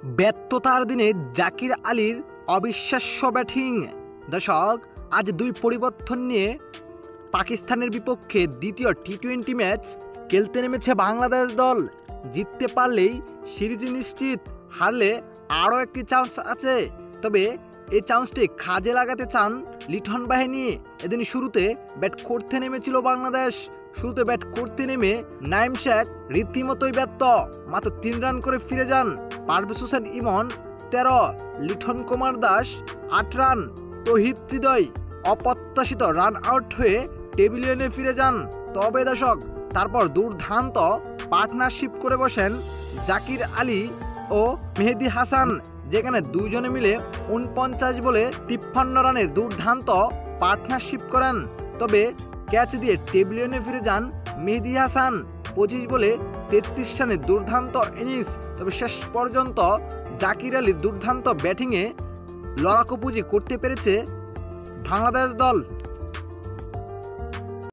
ব্যর্থতার দিনে জাকির আলীর অবিশ্বাস্য ব্যাটিং। দর্শক, আজ দুই পরিবর্তন নিয়ে পাকিস্তানের বিপক্ষে দ্বিতীয় টি-20 ম্যাচ খেলতে নেমেছে বাংলাদেশ দল। জিততে পারলেই সিরিজ নিশ্চিত, হারলে আরও একটি চান্স আছে। তবে এই চান্সটি কাজে লাগাতে চান লিটন বাহিনী। এদিন শুরুতে ব্যাট করতে নেমেছিল বাংলাদেশ। শুরুতে ব্যাট করতে নেমে নাইম শেখ রীতিমতোই ব্যর্থ। মাত্র 3 রান করে ফিরে যান। পারভেজ হোসেন ইমন 13, লিটন কুমার দাস 8 রান। তৌহিদ হৃদয় অপ্রত্যাশিত রান আউট হয়ে টেবিলিয়নে ফিরে যান। তবে দর্শক, তারপর দুর্দান্ত পার্টনারশিপ করে বসেন জাকির আলী ও মেহেদী হাসান, যেখানে দুইজনে মিলে 49 বলে 53 রানের দুর্দান্ত পার্টনারশিপ করেন। তবে ক্যাচ দিয়ে টেবিলিয়নে ফিরে যান মেহেদী হাসান 25 বলে 33 রানের দুর্দান্ত ইনিংস। তবে শেষ পর্যন্ত জাকির আলীর দুর্দান্ত ব্যাটিংয়ে লড়াকু পুঁজি করতে পেরেছে বাংলাদেশ দল।